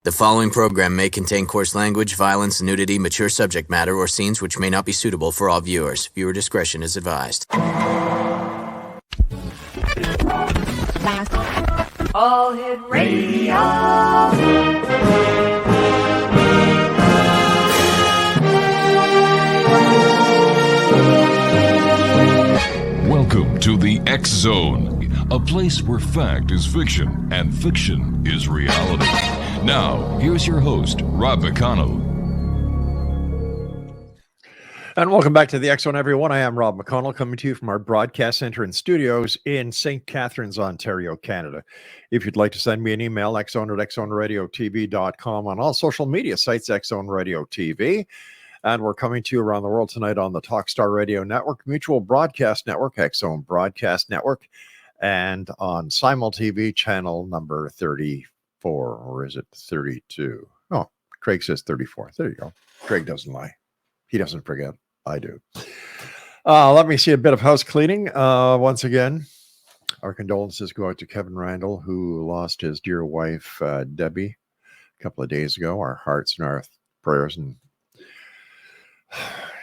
The following program may contain coarse language, violence, nudity, mature subject matter, or scenes which may not be suitable for all viewers. Viewer discretion is advised. All Hit Radio. Welcome to the X Zone, a place where fact is fiction and fiction is reality. Now, here's your host, Rob McConnell. And welcome back to the X Zone, everyone. I am Rob McConnell, coming to you from our broadcast center and studios in St. Catharines, Ontario, Canada. If you'd like to send me an email, xzone@xzoneradiotv.com, on all social media sites, X Zone Radio TV. And we're coming to you around the world tonight on the Talkstar Radio Network, Mutual Broadcast Network, X Zone Broadcast Network, and on Simul TV channel number 34, or is it 32? Oh, Craig says 34. There you go. Craig doesn't lie. He doesn't forget. I do. Let me see a bit of house cleaning. Once again, our condolences go out to Kevin Randall, who lost his dear wife, Debbie, a couple of days ago. Our hearts and our prayers, and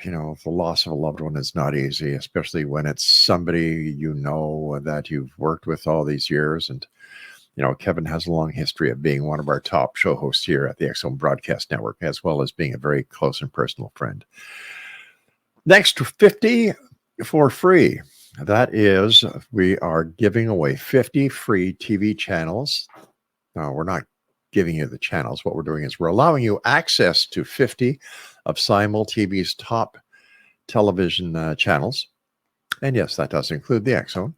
you know, the loss of a loved one is not easy, especially when it's somebody you know that you've worked with all these years. And, you know, Kevin has a long history of being one of our top show hosts here at the X Zone Broadcast Network, as well as being a very close and personal friend. Next, 50 for free. That is, we are giving away 50 free TV channels. No, we're not giving you the channels. What we're doing is we're allowing you access to 50 of Simul TV's top television channels. And yes, that does include the X Zone.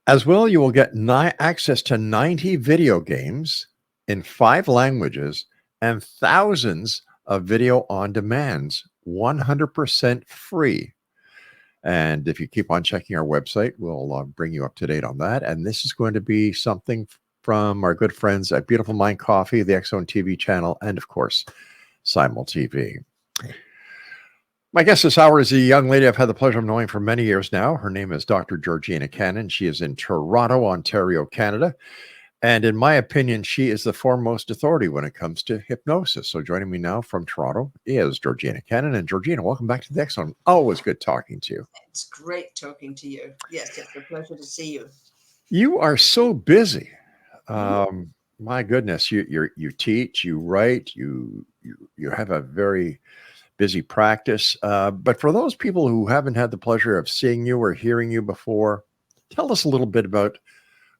As well, you will get access to 90 video games in 5 languages and thousands of video on demands, 100% free. And if you keep on checking our website, we'll bring you up to date on that. And this is going to be something from our good friends at Beautiful Mind Coffee, the X Zone TV channel, and of course, Simul TV. My guest this hour is a young lady I've had the pleasure of knowing for many years now. Her name is Dr. Georgina Cannon. She is in Toronto, Ontario, Canada. And in my opinion, she is the foremost authority when it comes to hypnosis. So joining me now from Toronto is Georgina Cannon. And Georgina, welcome back to the X Zone. Always good talking to you. It's great talking to you. Yes, it's a pleasure to see you. You are so busy. My goodness, you teach, you write, you have a very busy practice. But for those people who haven't had the pleasure of seeing you or hearing you before, tell us a little bit about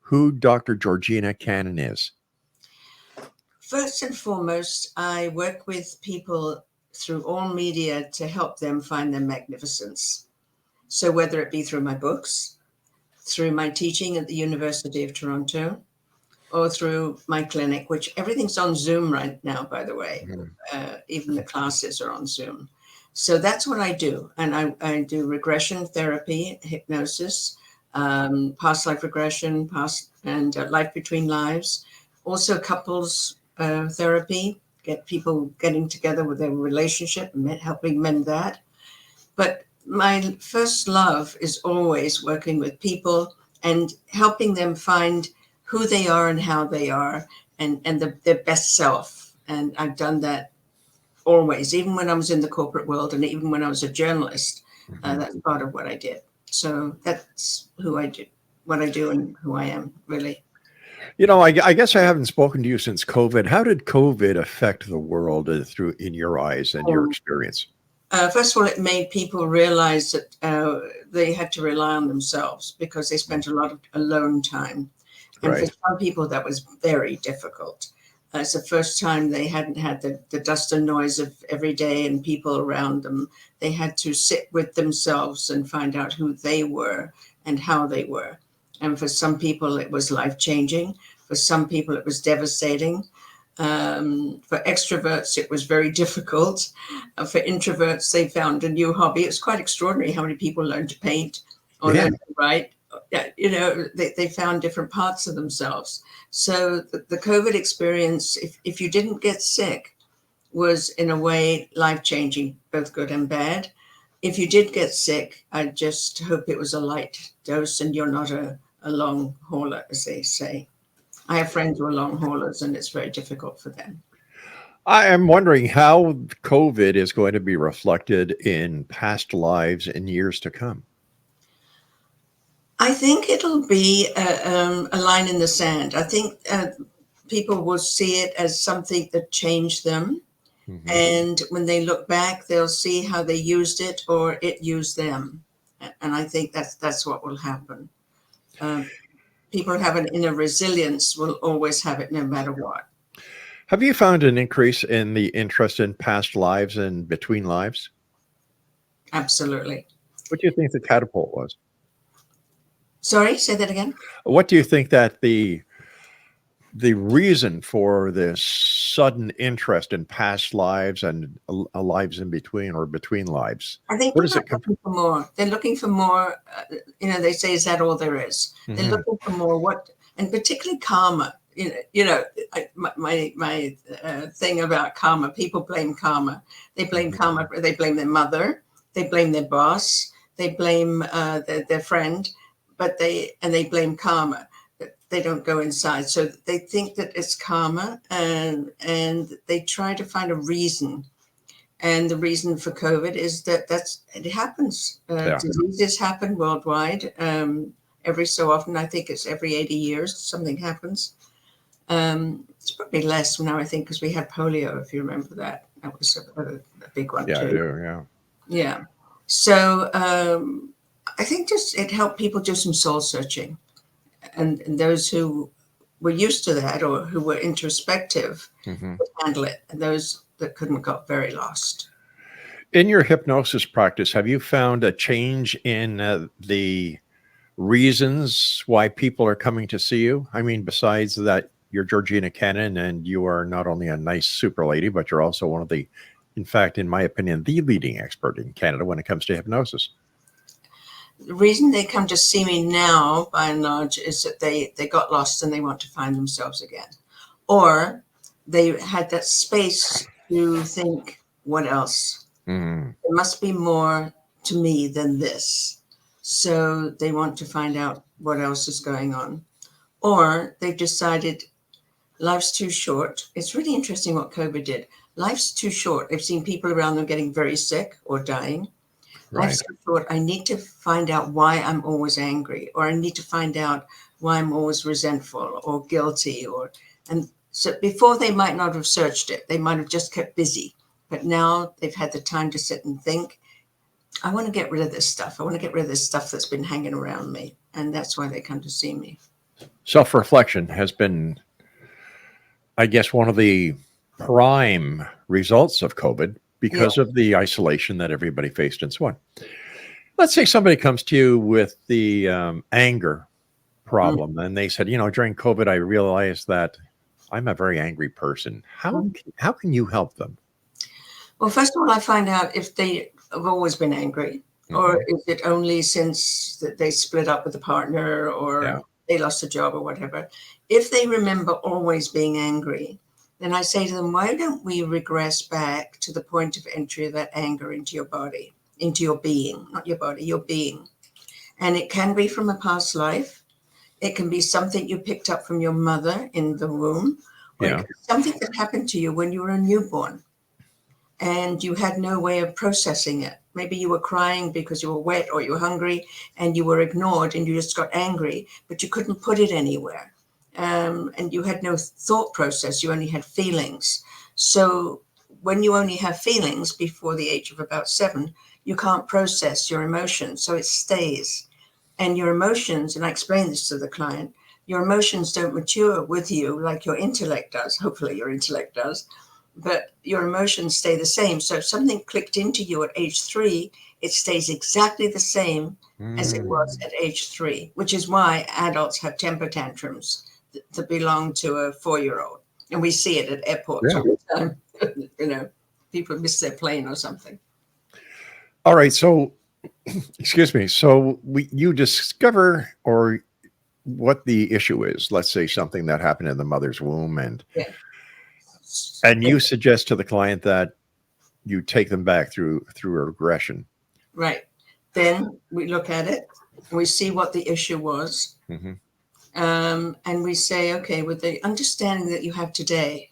who Dr. Georgina Cannon is. First and foremost, I work with people through all media to help them find their magnificence. So whether it be through my books, through my teaching at the University of Toronto, or through my clinic, which everything's on Zoom right now, by the way. Even the classes are on Zoom. So that's what I do. And I do regression therapy, hypnosis, past life regression, life between lives. Also couples therapy, get people getting together with their relationship and helping mend that. But my first love is always working with people and helping them find who they are and how they are and their best self. And I've done that always, even when I was in the corporate world and even when I was a journalist. That's part of what I did. So that's who I do, what I do and who I am, really. You know, I guess I haven't spoken to you since COVID. How did COVID affect the world in your eyes and your experience? First of all, it made people realize that they had to rely on themselves because they spent a lot of alone time. And for some people, that was very difficult. It's the first time they hadn't had the dust and noise of every day and people around them. They had to sit with themselves and find out who they were and how they were. And for some people, it was life-changing. For some people, it was devastating. For extroverts, it was very difficult. For introverts, they found a new hobby. It was quite extraordinary how many people learned to paint or learned to write. You know, they found different parts of themselves. So the COVID experience, if you didn't get sick, was in a way life-changing, both good and bad. If you did get sick, I just hope it was a light dose and you're not a long hauler, as they say. I have friends who are long haulers, and it's very difficult for them. I am wondering how COVID is going to be reflected in past lives in years to come. I think it'll be a line in the sand. I think people will see it as something that changed them. Mhm. And when they look back, they'll see how they used it or it used them. And I think that's what will happen. People who have an inner resilience will always have it no matter what. Have you found an increase in the interest in past lives and between lives? Absolutely. What do you think the catapult was? Sorry, say that again. What do you think that the reason for this sudden interest in past lives and lives in between or between lives? I think Where people does are it come looking for more. They're looking for more. They say, "Is that all there is?" from? They're looking for more. What, and particularly karma. My thing about karma. People blame karma. They blame karma. They blame their mother. They blame their boss. They blame their friend, but they blame karma. They don't go inside, so they think that it's karma, and they try to find a reason. And the reason for COVID is that it happens. Yeah. Diseases happen worldwide. Every so often, I think it's every 80 years, something happens. It's probably less now, I think, because we had polio, if you remember that. That was a big one, Yeah, I too. do. Yeah. Yeah. So I think just it helped people do some soul searching. And those who were used to that or who were introspective Mhm. could handle it. And those that couldn't got very lost. In your hypnosis practice, have you found a change in the reasons why people are coming to see you? I mean, besides that, you're Georgina Cannon, and you are not only a nice super lady, but you're also one of the, in fact, in my opinion, the leading expert in Canada when it comes to hypnosis. The reason they come to see me now, by and large, is that they got lost and they want to find themselves again. Or they had that space to think, what else? Mhm. There must be more to me than this. So they want to find out what else is going on. Or they've decided life's too short. It's really interesting what COVID did. Life's too short. I've seen people around them getting very sick or dying. Right. Life's too short. I need to find out why I'm always angry, or I need to find out why I'm always resentful or guilty. And so before they might not have searched it. They might have just kept busy. But now they've had the time to sit and think, I want to get rid of this stuff. I want to get rid of this stuff that's been hanging around me. And that's why they come to see me. Self-reflection has been, I guess, one of the prime results of COVID because of the isolation that everybody faced and so on. Let's say somebody comes to you with the anger problem, and they said, during COVID, I realized that I'm a very angry person. How can you help them? Well, first of all, I find out if they have always been angry, or is it only since that they split up with a partner or they lost a job or whatever. If they remember always being angry, then I say to them, why don't we regress back to the point of entry of that anger into your body, into your being, not your body, your being. And it can be from a past life. It can be something you picked up from your mother in the womb, or it can be something that happened to you when you were a newborn and you had no way of processing it. Maybe you were crying because you were wet or you were hungry and you were ignored and you just got angry, but you couldn't put it anywhere. And you had no thought process, you only had feelings. So when you only have feelings before the age of about 7, you can't process your emotions, so it stays. And your emotions, and I explain this to the client, your emotions don't mature with you like your intellect does. Hopefully your intellect does, but your emotions stay the same. So if something clicked into you at age 3, it stays exactly the same as it was at age 3, which is why adults have temper tantrums that belong to a 4-year-old. And we see it at airports all the time. People miss their plane or something. All right. So, excuse me. So you discover or what the issue is. Let's say something that happened in the mother's womb, and you suggest to the client that you take them back through a regression. Right. Then we look at it. We see what the issue was. And we say, okay, with the understanding that you have today,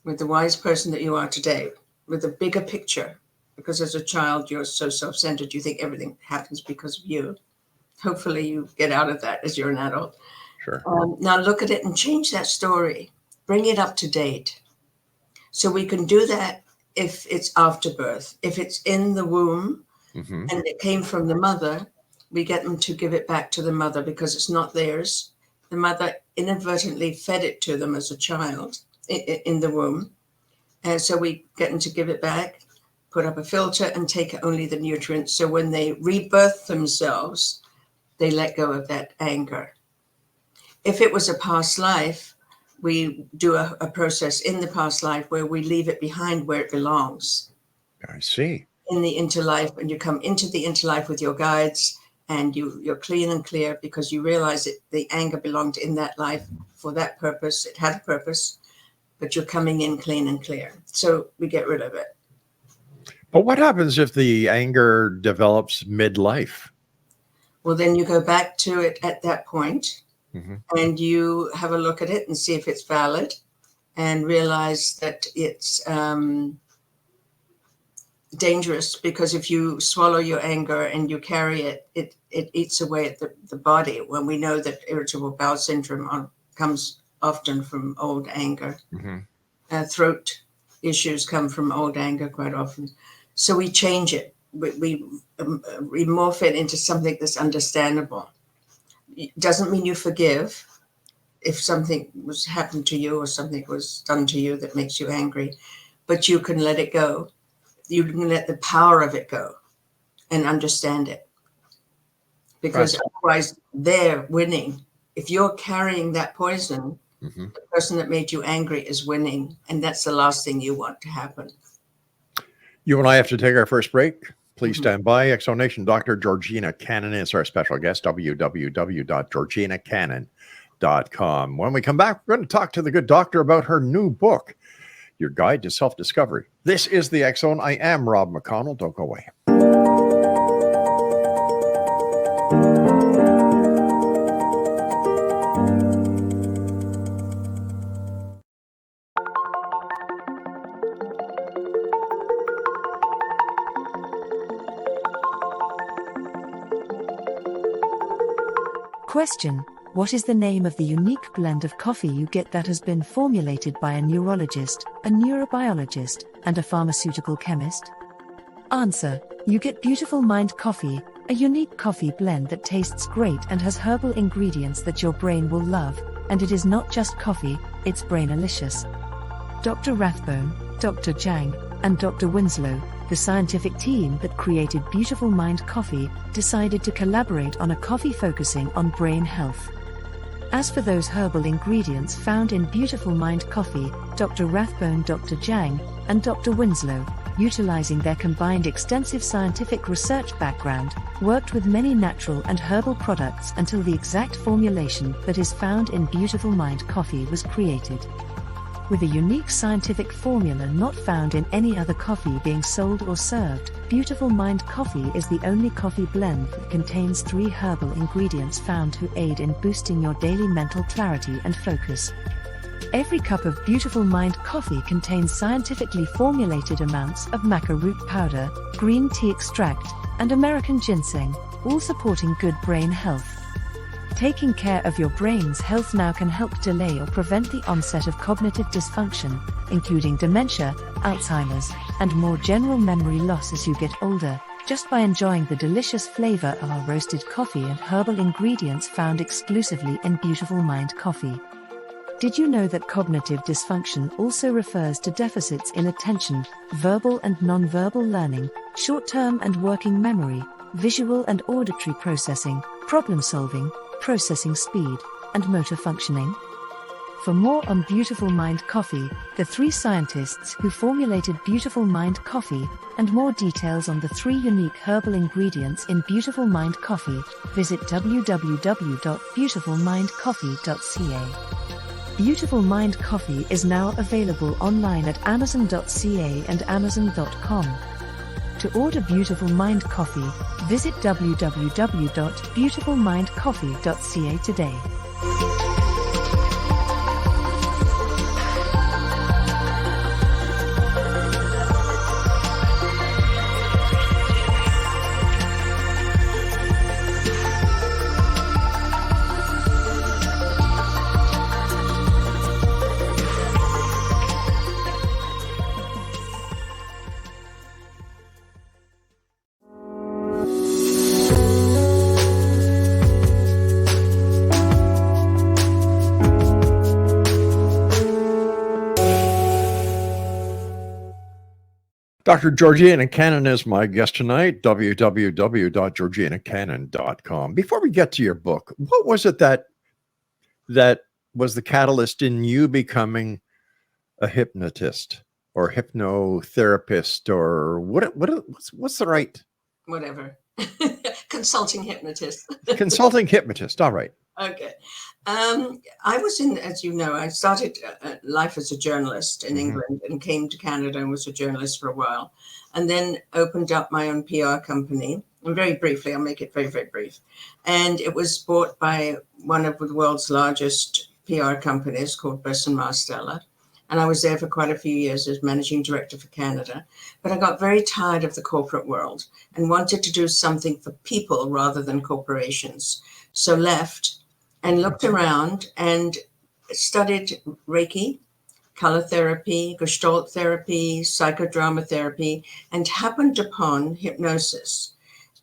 with the wise person that you are today, with the bigger picture, because as a child, you're so self-centered, you think everything happens because of you. Hopefully you get out of that as you're an adult. Sure. Now look at it and change that story. Bring it up to date. So we can do that if it's after birth. If it's in the womb and it came from the mother, we get them to give it back to the mother because it's not theirs. The mother inadvertently fed it to them as a child in the womb. And so we get them to give it back, put up a filter and take only the nutrients. So when they rebirth themselves, they let go of that anger. If it was a past life, we do a process in the past life where we leave it behind where it belongs. I see. In the interlife, when you come into the interlife with your guides and you're clean and clear because you realize that the anger belonged in that life for that purpose. It had a purpose, but you're coming in clean and clear. So we get rid of it. But what happens if the anger develops midlife? Well, then you go back to it at that point. And you have a look at it and see if it's valid and realize that it's dangerous because if you swallow your anger and you carry it, it eats away at the body. When we know that irritable bowel syndrome comes often from old anger. Throat issues come from old anger quite often. So we change it. We morph it into something that's understandable. It doesn't mean you forgive if something was happened to you or something was done to you that makes you angry, but you can let it go. You can let the power of it go and understand it. Because otherwise they're winning. If you're carrying that poison, the person that made you angry is winning. And that's the last thing you want to happen. You and I have to take our first break. Please stand by. Exonation Dr. Georgina Cannon is our special guest, www.georginacannon.com. When we come back, we're going to talk to the good doctor about her new book, Your Guide to Self-Discovery. This is the X Zone. I am Rob McConnell. Don't go away. Question: what is the name of the unique blend of coffee you get that has been formulated by a neurologist, a neurobiologist, and a pharmaceutical chemist? Answer: you get Beautiful Mind Coffee, a unique coffee blend that tastes great and has herbal ingredients that your brain will love, and it is not just coffee, it's brainalicious. Dr. Rathbone, Dr. Jang, and Dr. Winslow, the scientific team that created Beautiful Mind Coffee, decided to collaborate on a coffee focusing on brain health. As for those herbal ingredients found in Beautiful Mind Coffee, Dr. Rathbone, Dr. Jang, and Dr. Winslow, utilizing their combined extensive scientific research background, worked with many natural and herbal products until the exact formulation that is found in Beautiful Mind Coffee was created. With a unique scientific formula not found in any other coffee being sold or served, Beautiful Mind Coffee is the only coffee blend that contains 3 herbal ingredients found to aid in boosting your daily mental clarity and focus. Every cup of Beautiful Mind Coffee contains scientifically formulated amounts of maca root powder, green tea extract, and American ginseng, all supporting good brain health. Taking care of your brain's health now can help delay or prevent the onset of cognitive dysfunction, including dementia, Alzheimer's, and more general memory loss as you get older, just by enjoying the delicious flavor of our roasted coffee and herbal ingredients found exclusively in Beautiful Mind Coffee. Did you know that cognitive dysfunction also refers to deficits in attention, verbal and non-verbal learning, short-term and working memory, visual and auditory processing, problem-solving, processing speed, and motor functioning? For more on Beautiful Mind Coffee, the 3 scientists who formulated Beautiful Mind Coffee, and more details on the 3 unique herbal ingredients in Beautiful Mind Coffee, visit www.beautifulmindcoffee.ca. Beautiful Mind Coffee is now available online at amazon.ca and amazon.com. To order Beautiful Mind Coffee, visit www.beautifulmindcoffee.ca today. Dr. Georgina Cannon is my guest tonight, www.georginacannon.com. Before we get to your book, what was it that was the catalyst in you becoming a hypnotist or hypnotherapist, or what's the right? Whatever. Consulting hypnotist. Consulting hypnotist. All right. Okay. I was as you know, I started life as a journalist in England and came to Canada and was a journalist for a while, and then opened up my own PR company. And very briefly, I'll make it very, very brief. And it was bought by one of the world's largest PR companies called Burson Marsteller. And I was there for quite a few years as managing director for Canada. But I got very tired of the corporate world and wanted to do something for people rather than corporations. So left and looked around and studied Reiki, color therapy, Gestalt therapy, psychodrama therapy, and happened upon hypnosis.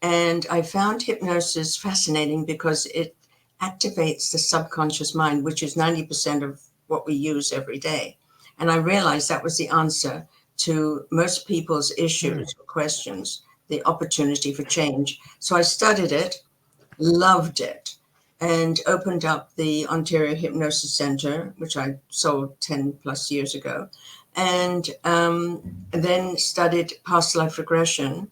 And I found hypnosis fascinating because it activates the subconscious mind, which is 90% of what we use every day. And I realized that was the answer to most people's issues or questions, the opportunity for change. So I studied it, loved it, and opened up the Ontario Hypnosis Center, which I sold 10 plus years ago, and then studied past life regression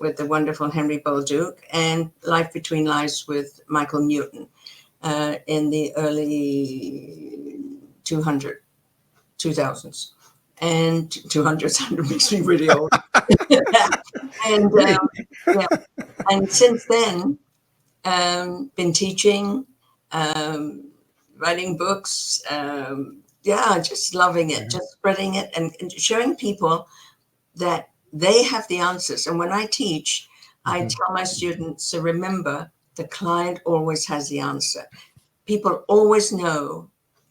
with the wonderful Henry Bolduc and Life Between Lives with Michael Newton in the early 2000s. And 200 makes me really old. And since then, been teaching, writing books, just loving it, just spreading it and showing people that they have the answers. And when I teach, I tell my students to remember the client always has the answer. People always know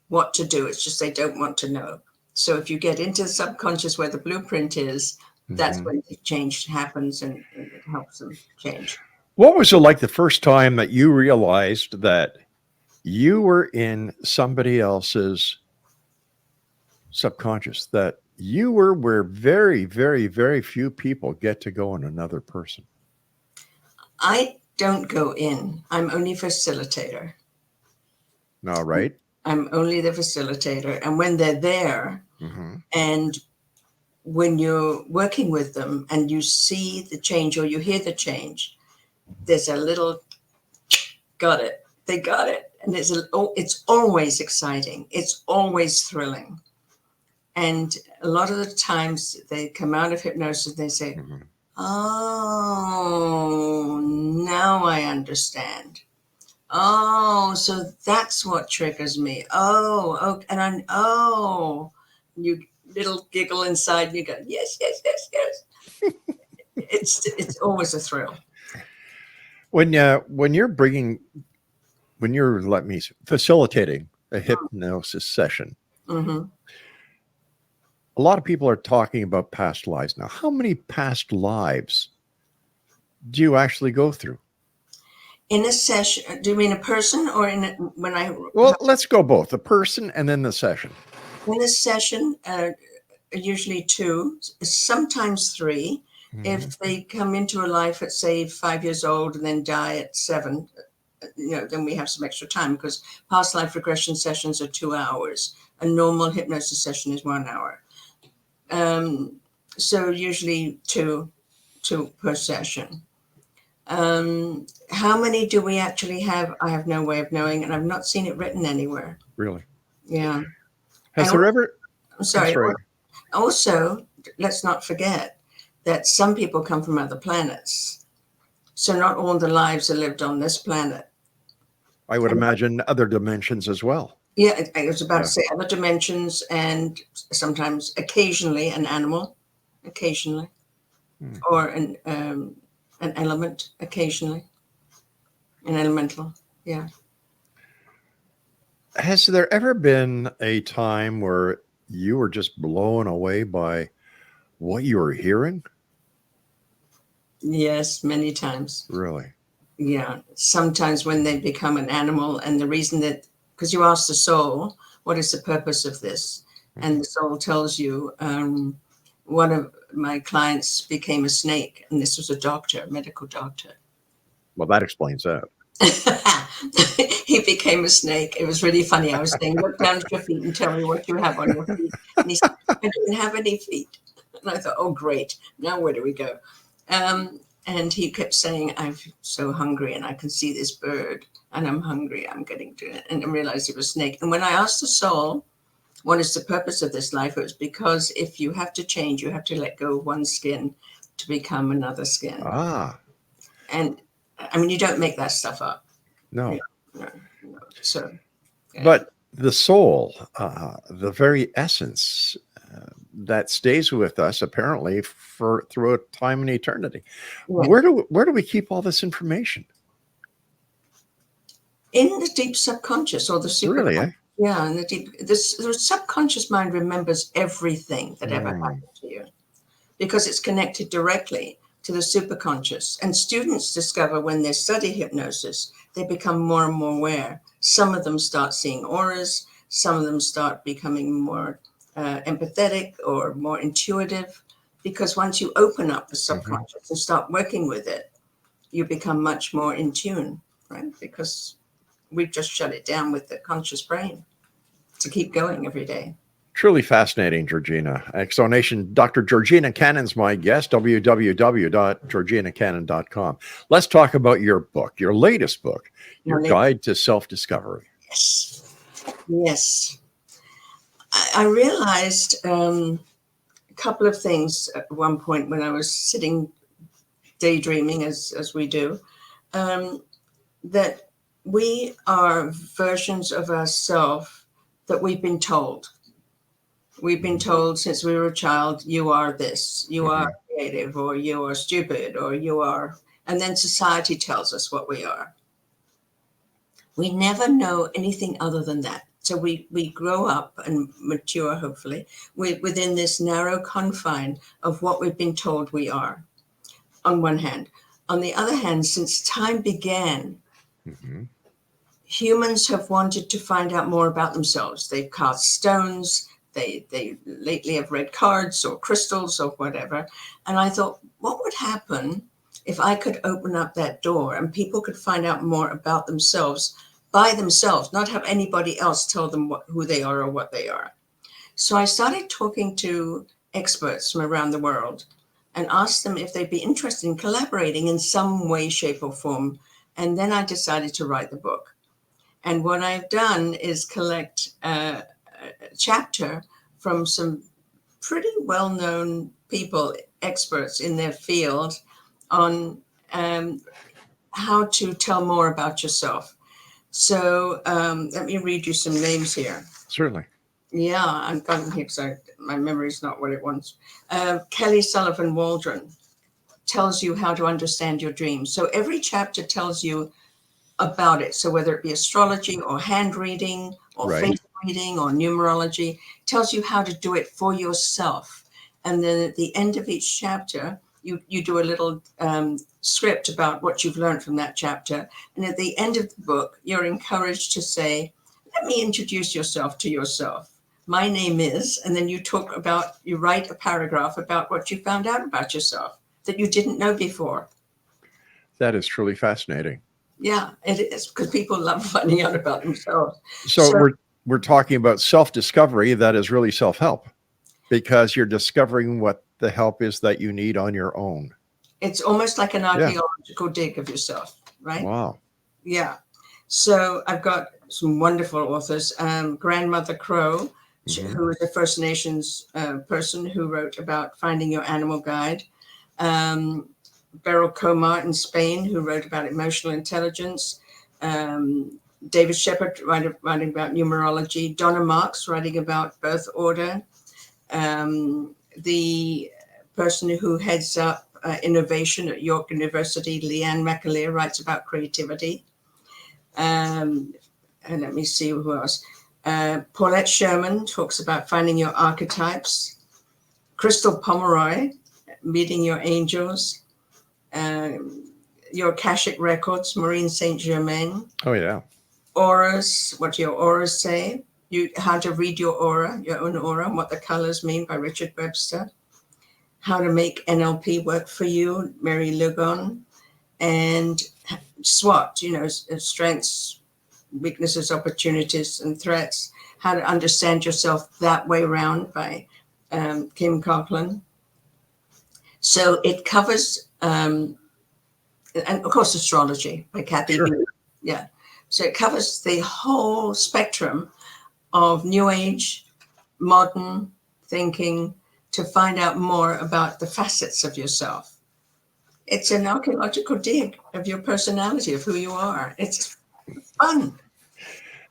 what to do. It's just they don't want to know. So if you get into the subconscious where the blueprint is, that's when the change happens and it helps them change. What was it like the first time that you realized that you were in somebody else's subconscious, that you were where very, very, very few people get to go in another person? I don't go in. I'm only facilitator. All right. I'm only the facilitator. And when they're there and when you're working with them and you see the change or you hear the change, there's a little, got it. They got it. And it's always exciting. It's always thrilling. And a lot of the times they come out of hypnosis, they say, oh, now I understand. Oh, so that's what triggers me. Oh, and you little giggle inside and you go, yes. It's always a thrill. When you're facilitating a hypnosis session, a lot of people are talking about past lives now. How many past lives do you actually go through? In a session, do you mean a person or Well, let's go both, the person and then the session. In a session, usually 2, sometimes 3. If they come into a life at, say, 5 years old and then die at 7, then we have some extra time because past life regression sessions are 2 hours. A normal hypnosis session is 1 hour. So usually 2 per session. How many do we actually have? I have no way of knowing, and I've not seen it written anywhere. Really? Yeah. Has there ever? I'm sorry. Also, let's not forget that some people come from other planets. So not all the lives are lived on this planet. I would imagine other dimensions as well. Yeah, I was about to say other dimensions, and sometimes occasionally an animal, occasionally, or an element, occasionally, an elemental. Yeah. Has there ever been a time where you were just blown away by what you were hearing? Yes, many times. Really? Yeah. Sometimes when they become an animal, and the reason that, because you ask the soul, what is the purpose of this? And the soul tells you, one of my clients became a snake, and this was a doctor, a medical doctor. Well, that explains that. He became a snake. It was really funny. I was saying, look down at your feet and tell me what you have on your feet. And he said, I didn't have any feet. And I thought, oh, great. Now where do we go? And he kept saying, I'm so hungry and I can see this bird and I'm hungry. I'm getting to it. And I realized it was a snake. And when I asked the soul, what is the purpose of this life? It was because if you have to change, you have to let go of one skin to become another skin. Ah. And I mean, you don't make that stuff up. No. No. So, But the soul, the very essence that stays with us apparently for through a time and eternity. Yeah. Where do we keep all this information? In the deep subconscious or the super. Really, eh? Yeah, in the subconscious mind remembers everything that ever happened to you because it's connected directly to the superconscious. And students discover when they study hypnosis, they become more and more aware. Some of them start seeing auras. Some of them start becoming more empathetic or more intuitive, because once you open up the subconscious and start working with it, you become much more in tune, right? Because we've just shut it down with the conscious brain to keep going every day. Truly fascinating, Georgina. Exonation, Dr. Georgina Cannon's my guest, www.georginacannon.com. Let's talk about your book, your latest book, Your Guide to Self-Discovery. Yes. I realized a couple of things at one point when I was sitting daydreaming, as we do, that we are versions of ourselves that we've been told. We've been told since we were a child, you are this, you are creative, or you are stupid, or you are, and then society tells us what we are. We never know anything other than that. So we grow up and mature, hopefully, within this narrow confine of what we've been told we are, on one hand. On the other hand, since time began, humans have wanted to find out more about themselves. They've cast stones. They lately have read cards or crystals or whatever. And I thought, what would happen if I could open up that door and people could find out more about themselves by themselves, not have anybody else tell them who they are or what they are. So I started talking to experts from around the world and asked them if they'd be interested in collaborating in some way, shape, or form. And then I decided to write the book. And what I've done is collect a chapter from some pretty well-known people, experts in their field, on how to tell more about yourself. So let me read you some names here. Certainly. Yeah, I've got them here because my memory's not what it wants. Kelly Sullivan Waldron tells you how to understand your dreams. So every chapter tells you about it. So whether it be astrology or hand reading or face reading or numerology, tells you how to do it for yourself. And then at the end of each chapter, you do a little script about what you've learned from that chapter. And at the end of the book, you're encouraged to say, let me introduce yourself to yourself. My name is, and then you write a paragraph about what you found out about yourself that you didn't know before. That is truly fascinating. Yeah, it is, because people love finding out about themselves. So we're talking about self-discovery that is really self-help, because you're discovering what the help is that you need on your own. It's almost like an archaeological dig of yourself, right? Wow. Yeah. So I've got some wonderful authors. Grandmother Crow, who was a First Nations person who wrote about finding your animal guide. Beryl Comar in Spain, who wrote about emotional intelligence. David Shepard writing about numerology. Donna Marks writing about birth order. The person who heads up innovation at York University, Leanne McAleer, writes about creativity. And let me see who else. Paulette Sherman talks about finding your archetypes. Crystal Pomeroy, meeting your angels. Your Akashic records, Maureen St. Germain. Oh, yeah. Auras, what your auras say. How to read your aura, your own aura, and what the colors mean, by Richard Webster. How to make NLP work for you, Mary Lugon. And SWOT, strengths, weaknesses, opportunities, and threats. How to understand yourself that way round, by Kim Coughlin. So it covers, and of course, astrology by Kathy. Sure. Yeah. So it covers the whole spectrum of New Age, modern thinking, to find out more about the facets of yourself. It's an archaeological dig of your personality, of who you are. It's fun.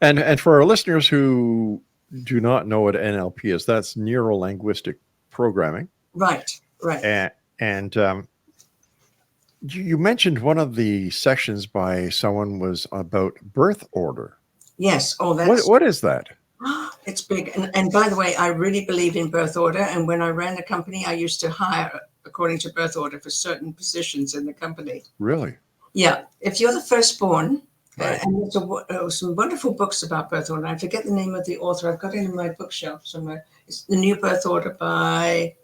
And for our listeners who do not know what NLP is, that's neuro-linguistic programming. Right. And you mentioned one of the sections by someone was about birth order. Yes. Oh, that's what is that? It's big. And by the way, I really believe in birth order. And when I ran the company, I used to hire according to birth order for certain positions in the company. Really? Yeah. If you're the firstborn, right. And there's some wonderful books about birth order. I forget the name of the author. I've got it in my bookshelf somewhere. It's The New Birth Order by...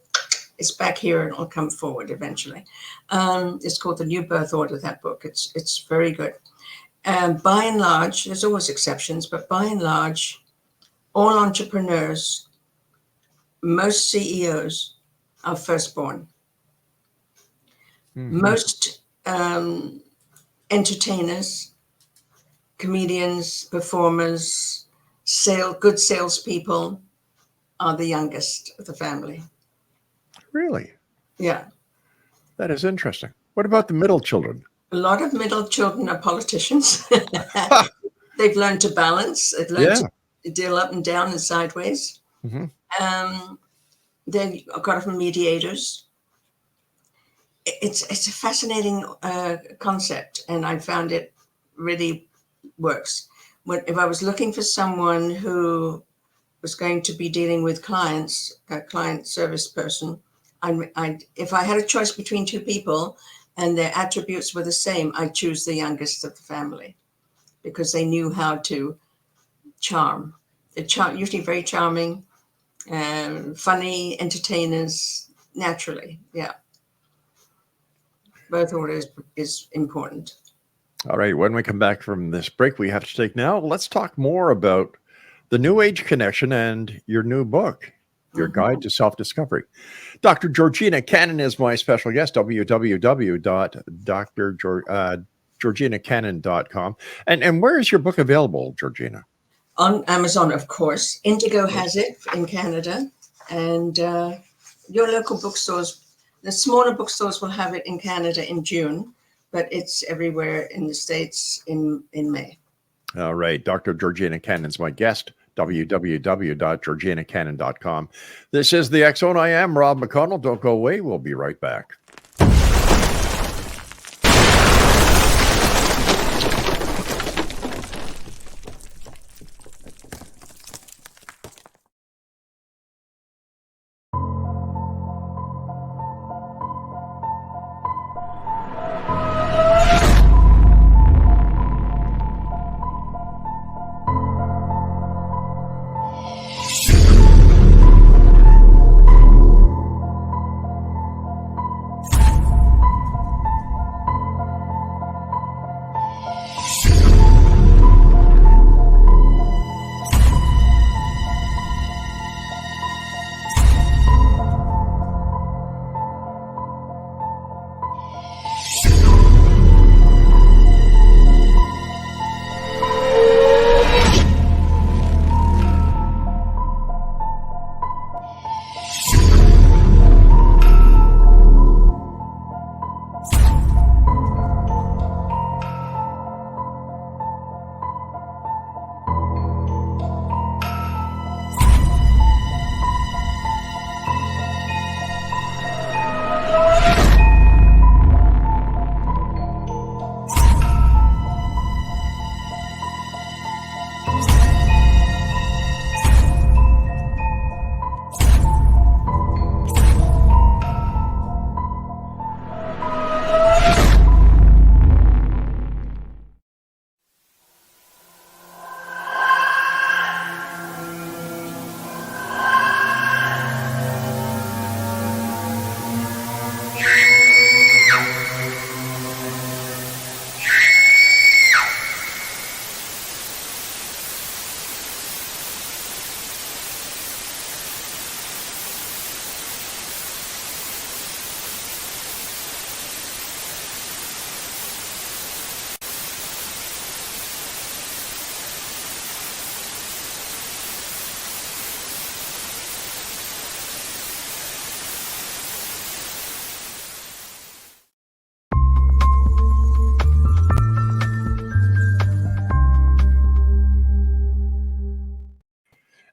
It's back here and it'll come forward eventually. It's called The New Birth Order, that book. It's very good. And by and large, there's always exceptions, but by and large, all entrepreneurs, most CEOs are firstborn. Mm-hmm. Most entertainers, comedians, performers, good salespeople are the youngest of the family. Really? Yeah. That is interesting. What about the middle children? A lot of middle children are politicians. They've learned to balance. They've learned to deal up and down and sideways. Mm-hmm. They've got often mediators. It's a fascinating concept, and I found it really works. If I was looking for someone who was going to be dealing with clients, a client service person, if I had a choice between two people and their attributes were the same, I'd choose the youngest of the family because they knew how to charm. They're usually very charming, funny, entertainers, naturally. Yeah. Birth order is important. All right. When we come back from this break we have to take now, let's talk more about the New Age connection and your new book, Your Guide to Self-Discovery. Dr. Georgina Cannon is my special guest, www.drgeorginacannon.com. And where is your book available, Georgina? On Amazon, of course. Indigo has it in Canada. And your local bookstores, the smaller bookstores will have it in Canada in June, but it's everywhere in the States in May. All right. Dr. Georgina Cannon's my guest. www.georginacannon.com. This is the X Zone. I am Rob McConnell. Don't go away. We'll be right back.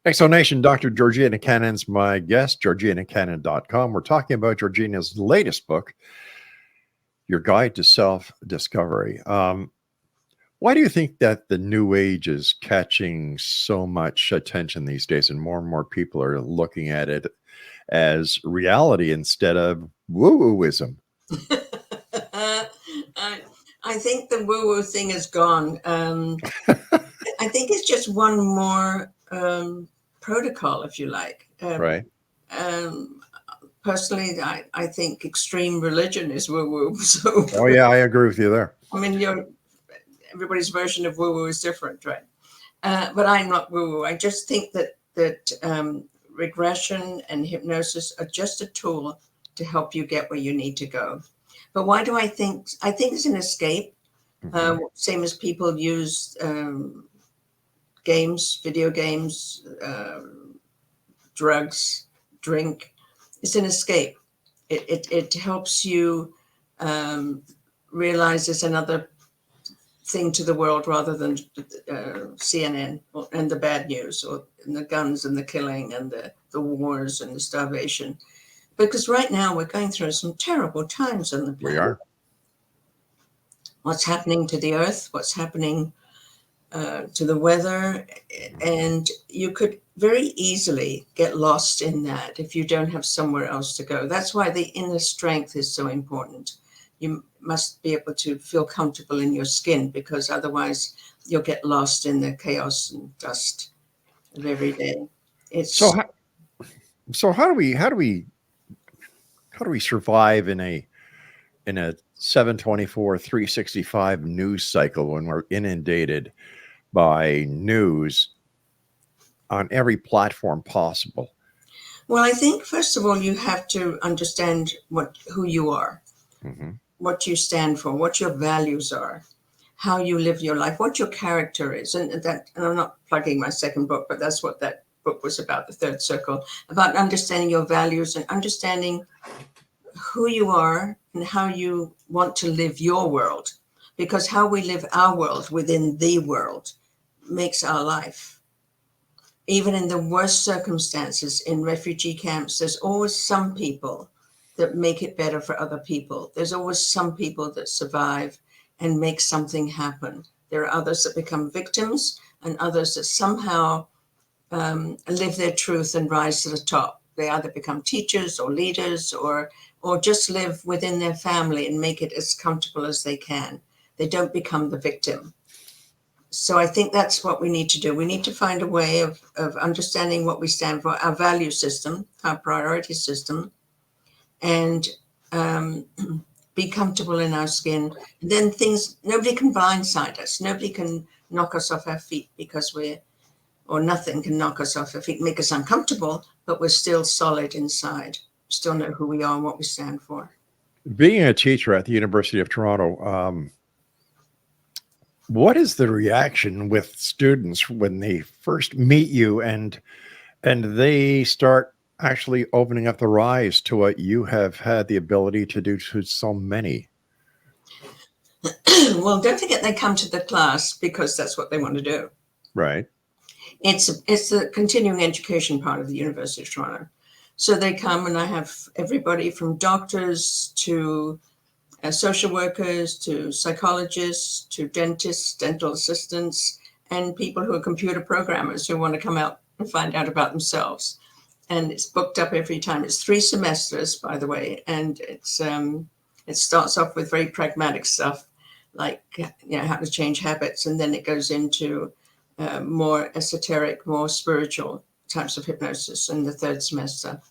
Exonation, Dr. Georgina Cannon's my guest, georginacannon.com. We're talking about Georgina's latest book, Your Guide to Self-Discovery. Why do you think that the New Age is catching so much attention these days, and more people are looking at it as reality instead of woo-wooism? I think the woo-woo thing is gone. I think it's just one more protocol, if you like. Right. Personally, I think extreme religion is woo-woo. So, Oh, yeah, I agree with you there. I mean, everybody's version of woo-woo is different, right? But I'm not woo-woo. I just think that regression and hypnosis are just a tool to help you get where you need to go. But why do I think it's an escape? Same as people use games, video games, drugs, drink. It's an escape. It helps you realize there's another thing to the world rather than CNN and the bad news, or the guns and the killing and the wars and the starvation. Because right now we're going through some terrible times on the planet. We are. What's happening to the earth, what's happening to the weather, and you could very easily get lost in that if you don't have somewhere else to go. That's why the inner strength is so important. You must be able to feel comfortable in your skin, because otherwise you'll get lost in the chaos and dust of every day. So how do we survive in a 724 365 news cycle when we're inundated by news on every platform possible? Well, I think first of all you have to understand who you are, what you stand for, what your values are, how you live your life, what your character is, and I'm not plugging my second book, but that's what that book was about, The Third Circle, about understanding your values and understanding who you are and how you want to live your world, because how we live our world within the world makes our life. Even in the worst circumstances in refugee camps, there's always some people that make it better for other people. There's always some people that survive and make something happen. There are others that become victims and others that somehow live their truth and rise to the top. They either become teachers or leaders or just live within their family and make it as comfortable as they can. They don't become the victim. So I think that's what we need to do. We need to find a way of understanding what we stand for, our value system, our priority system, and be comfortable in our skin. And then nobody can blindside us. Nobody can knock us off our feet or nothing can knock us off our feet, make us uncomfortable, but we're still solid inside. Still know who we are and what we stand for. Being a teacher at the University of Toronto, what is the reaction with students when they first meet you and they start actually opening up their eyes to what you have had the ability to do to so many? Well, don't forget they come to the class because that's what they want to do. Right. It's the continuing education part of the University of Toronto. So they come and I have everybody from doctors to social workers to psychologists to dentists, dental assistants, and people who are computer programmers who want to come out and find out about themselves. And it's booked up every time. It's 3 semesters, by the way, and it starts off with very pragmatic stuff like how to change habits, and then it goes into more esoteric, more spiritual types of hypnosis in the 3rd semester.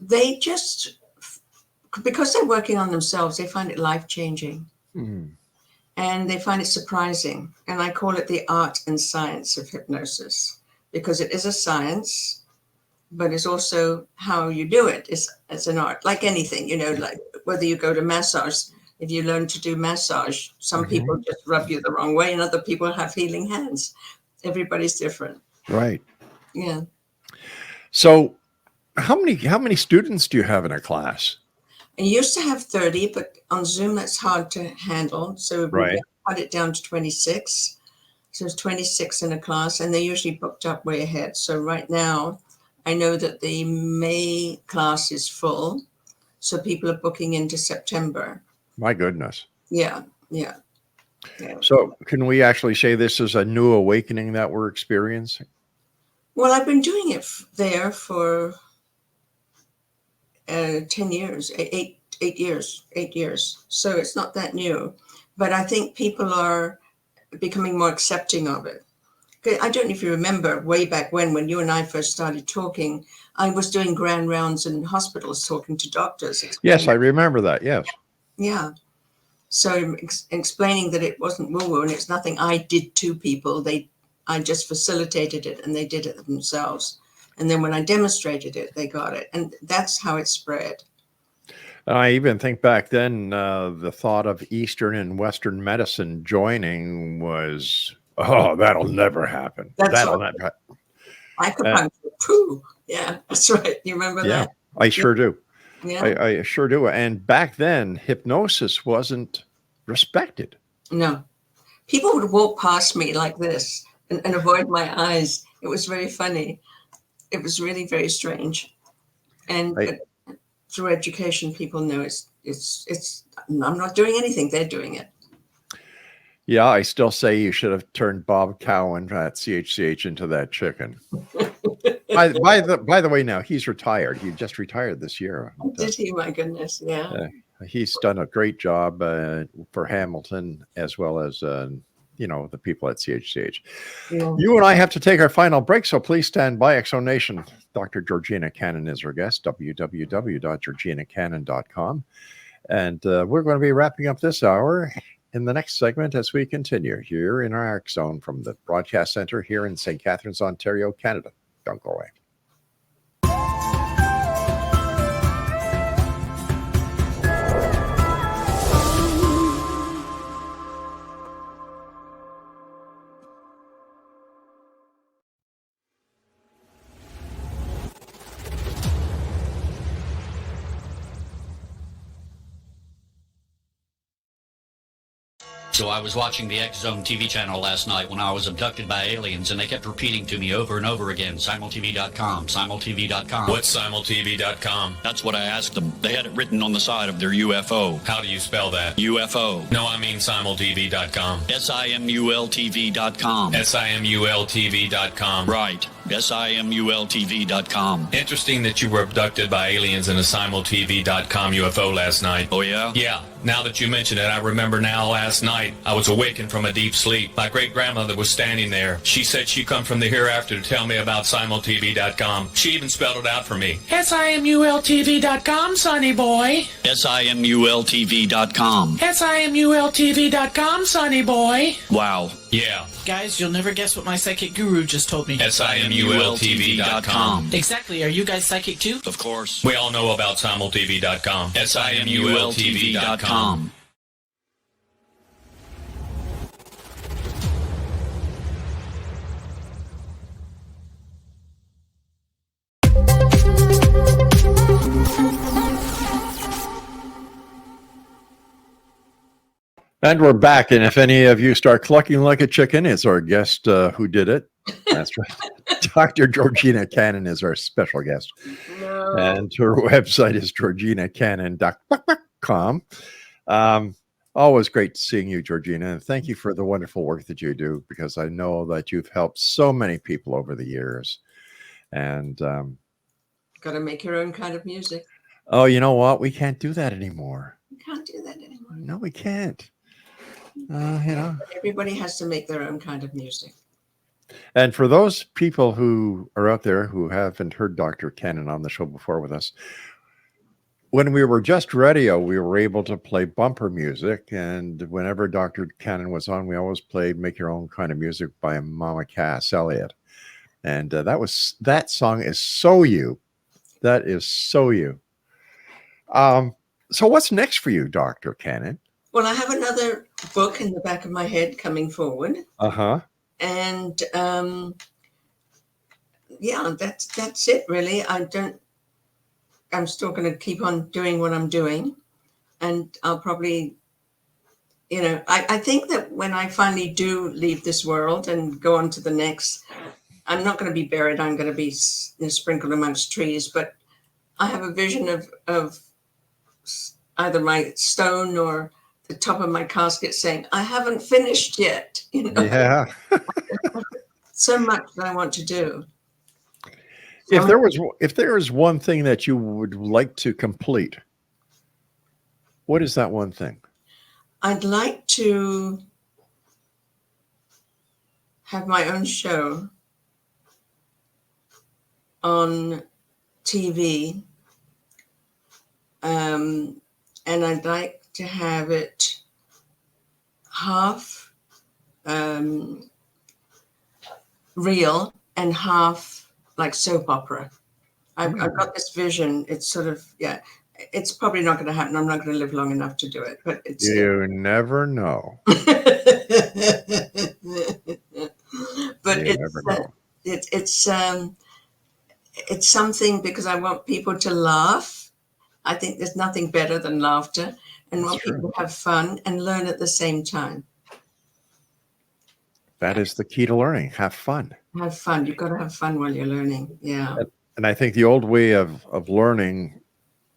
They just, because they're working on themselves, they find it life-changing. And they find it surprising. And I call it the art and science of hypnosis, because it is a science, but it's also how you do it. It's an art, like anything, like whether you go to massage. If you learn to do massage, some people just rub you the wrong way and other people have healing hands. Everybody's different. Right. Yeah. So how many students do you have in a class? I used to have 30, but on Zoom, that's hard to handle. So we cut it down to 26. So there's 26 in a class, and they're usually booked up way ahead. So right now, I know that the May class is full. So people are booking into September. My goodness. Yeah. So can we actually say this is a new awakening that we're experiencing? Well, I've been doing it there for 10 years, 8 years. So it's not that new. But I think people are becoming more accepting of it. I don't know if you remember way back when you and I first started talking, I was doing grand rounds in hospitals talking to doctors. Yes, I remember that. Yes. Yeah. So explaining that it wasn't woo-woo and it's nothing I did to people. I just facilitated it and they did it themselves. And then when I demonstrated it, they got it. And that's how it spread. I even think back then, the thought of Eastern and Western medicine joining was, oh, that'll never happen. That'll never happen. Acupuncture, poo. Yeah, that's right. You remember that? I sure do. Yeah. I sure do. And back then, hypnosis wasn't respected. No. People would walk past me like this and avoid my eyes. It was very funny. It was really very strange. And through education, people know it's I'm not doing anything. They're doing it. Yeah, I still say you should have turned Bob Cowan at CHCH into that chicken. by the way, now he's retired. He just retired this year. Did he? My goodness, yeah. He's done a great job for Hamilton as well as the people at CHCH. Yeah. You and I have to take our final break, so please stand by. Exo Nation. Dr. Georgina Cannon is our guest. www.georginacannon.com, and we're going to be wrapping up this hour in the next segment as we continue here in our X Zone from the Broadcast Center here in St. Catharines, Ontario, Canada. Don't go away. So I was watching the X Zone TV channel last night when I was abducted by aliens, and they kept repeating to me over and over again, simultv.com, simultv.com. What's simultv.com? That's what I asked them. They had it written on the side of their UFO. How do you spell that? UFO. No, I mean simultv.com. simultv.com. simultv.com. Right. simultv.com. Interesting that you were abducted by aliens in a simultv.com UFO last night. Oh, yeah? Yeah. Now that you mention it, I remember now last night I was awakened from a deep sleep. My great-grandmother was standing there. She said she'd come from the hereafter to tell me about simultv.com. She even spelled it out for me. simultv.com, sonny boy. simultv.com. simultv.com, sonny boy. Wow. Yeah. Guys, you'll never guess what my psychic guru just told me. simultv.com. Exactly. Are you guys psychic too? Of course. We all know about simultv.com. simultv.com. And we're back. And if any of you start clucking like a chicken, it's our guest who did it. That's right. Dr. Georgina Cannon is our special guest. No. And her website is georginacannon.com. Always great seeing you, Georgina. And thank you for the wonderful work that you do, because I know that you've helped so many people over the years. And got to make your own kind of music. Oh, you know what? We can't do that anymore. We can't do that anymore. No, we can't. Everybody has to make their own kind of music. And for those people who are out there who haven't heard Dr. Cannon on the show before with us, when we were just radio, we were able to play bumper music. And whenever Dr. Cannon was on, we always played Make Your Own Kind of Music by Mama Cass Elliott. And that song is so you. That is so you. So what's next for you, Dr. Cannon? Well, I have another book in the back of my head coming forward. Uh-huh. And yeah, that's it really. I'm still going to keep on doing what I'm doing, and I'll probably I think that when I finally do leave this world and go on to the next, I'm not going to be buried. I'm going to be sprinkled amongst trees. But I have a vision of either my stone or the top of my casket saying, I haven't finished yet. Yeah. So much that I want to do. If there was one thing that you would like to complete, what is that one thing? I'd like to have my own show on TV, and I'd like to have it half real and half like soap opera. I've got this vision. It's sort of, it's probably not going to happen. I'm not going to live long enough to do it, but it's... You never know. But it's something, because I want people to laugh. I think there's nothing better than laughter, and want people to have fun and learn at the same time. That is the key to learning. Have fun. Have fun. You've got to have fun while you're learning. Yeah. And I think the old way of learning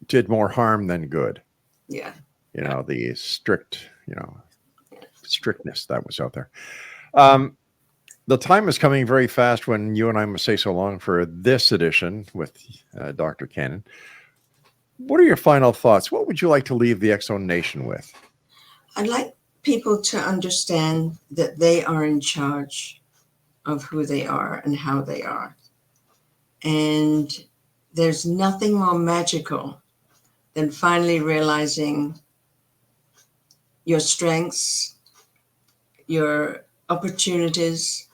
did more harm than good. Yeah. The strictness that was out there. The time is coming very fast when you and I must say so long for this edition with Dr. Cannon. What are your final thoughts? What would you like to leave the X-Zone Nation with? I'd like people to understand that they are in charge of who they are and how they are. And there's nothing more magical than finally realizing your strengths, your opportunities,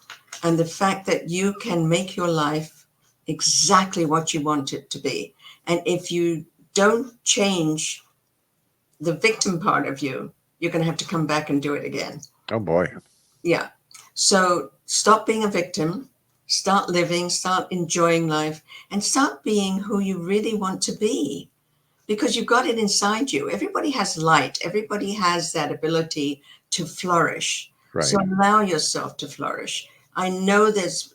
and the fact that you can make your life exactly what you want it to be. And if you don't change the victim part of you, you're going to have to come back and do it again. Oh, boy. Yeah. So stop being a victim, start living, start enjoying life, and start being who you really want to be, because you've got it inside you. Everybody has light. Everybody has that ability to flourish. Right. So allow yourself to flourish. I know there's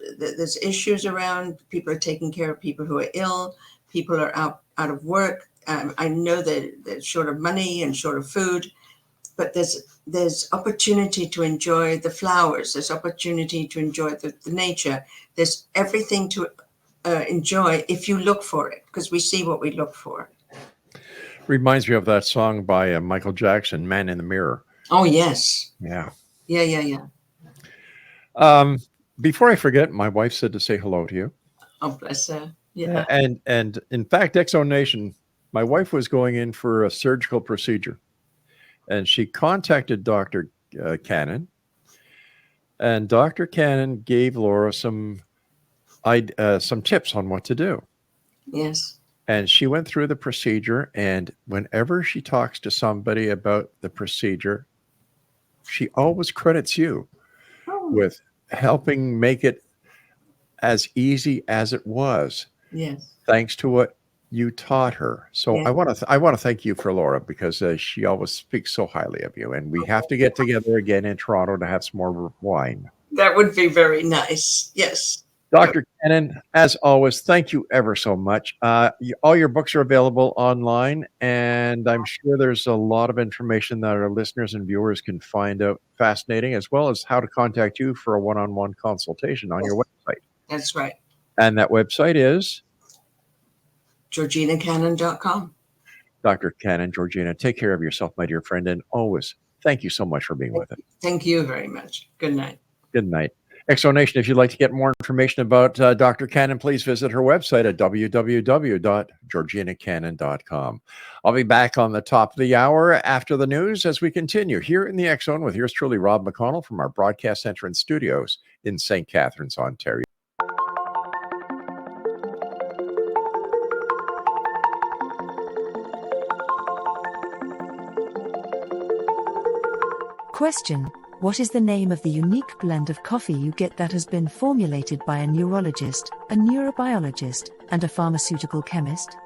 issues around. People are taking care of people who are ill. People are out of work. I know that they're short of money and short of food. But there's opportunity to enjoy the flowers. There's opportunity to enjoy the nature. There's everything to enjoy if you look for it, because we see what we look for. Reminds me of that song by Michael Jackson, Man in the Mirror. Oh, yes. Yeah. Yeah. Before I forget, my wife said to say hello to you. Oh, bless her. Yeah. And in fact, X-Zone Nation, my wife was going in for a surgical procedure. And she contacted Dr. Cannon, and Dr. Cannon gave Laura some tips on what to do. Yes. And she went through the procedure, and whenever she talks to somebody about the procedure, she always credits you with helping make it as easy as it was. Yes. Thanks to what you taught her. So Yeah. I want to thank you for Laura, because she always speaks so highly of you, and we have to get together again in Toronto to have some more wine. That would be very nice. Yes. Dr. Cannon, as always, thank you ever so much. All your books are available online, and I'm sure there's a lot of information that our listeners and viewers can find out fascinating, as well as how to contact you for a one-on-one consultation on your website. That's right. And that website is? GeorginaCannon.com. Dr. Cannon, Georgina, take care of yourself, my dear friend, and always thank you so much for being with us. Thank you very much. Good night. Good night. X-Zone Nation, if you'd like to get more information about Dr. Cannon, please visit her website at www.georginacannon.com. I'll be back on the top of the hour after the news as we continue here in the X-Zone with yours truly, Rob McConnell, from our broadcast center and studios in St. Catharines, Ontario. Question: what is the name of the unique blend of coffee you get that has been formulated by a neurologist, a neurobiologist, and a pharmaceutical chemist?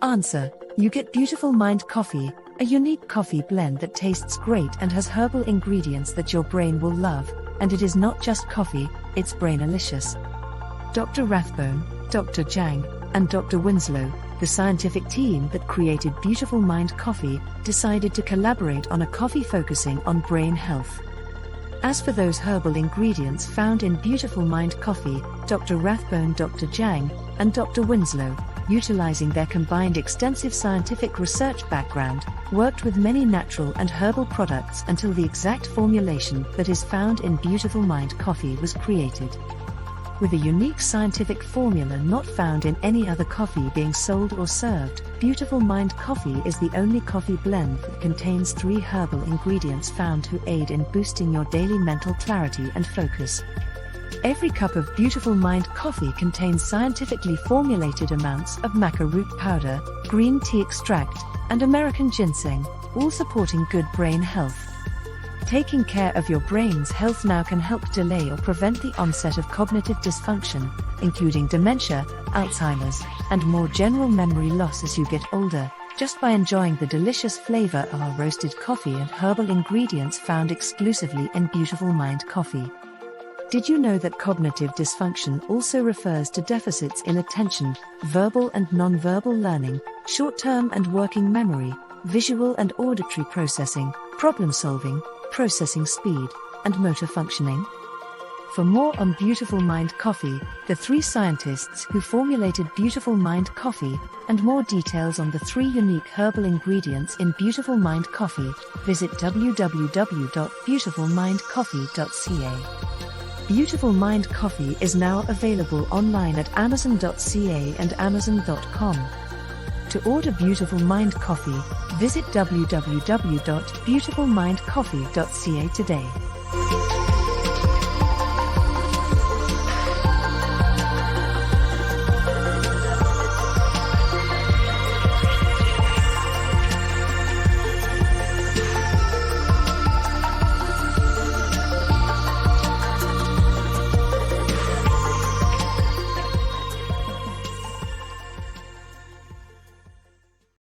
Answer: you get Beautiful Mind Coffee, A unique coffee blend that tastes great and has herbal ingredients that your brain will love, and it is not just coffee, it's brainalicious. Dr. Rathbone, Dr. Jang, and Dr. Winslow, the scientific team that created Beautiful Mind Coffee, decided to collaborate on a coffee focusing on brain health. As for those herbal ingredients found in Beautiful Mind Coffee, Dr. Rathbone, Dr. Jang, and Dr. Winslow, utilizing their combined extensive scientific research background, worked with many natural and herbal products until the exact formulation that is found in Beautiful Mind Coffee was created. With a unique scientific formula not found in any other coffee being sold or served, Beautiful Mind Coffee is the only coffee blend that contains 3 herbal ingredients found to aid in boosting your daily mental clarity and focus. Every cup of Beautiful Mind Coffee contains scientifically formulated amounts of maca root powder, green tea extract, and American ginseng, all supporting good brain health. Taking care of your brain's health now can help delay or prevent the onset of cognitive dysfunction, including dementia, Alzheimer's, and more general memory loss as you get older, just by enjoying the delicious flavor of our roasted coffee and herbal ingredients found exclusively in Beautiful Mind Coffee. Did you know that cognitive dysfunction also refers to deficits in attention, verbal and non-verbal learning, short-term and working memory, visual and auditory processing, problem-solving, processing speed, and motor functioning? For more on Beautiful Mind Coffee, the 3 scientists who formulated Beautiful Mind Coffee, and more details on the 3 unique herbal ingredients in Beautiful Mind Coffee, visit www.beautifulmindcoffee.ca. Beautiful Mind Coffee is now available online at amazon.ca and amazon.com. To order Beautiful Mind Coffee, visit www.beautifulmindcoffee.ca today.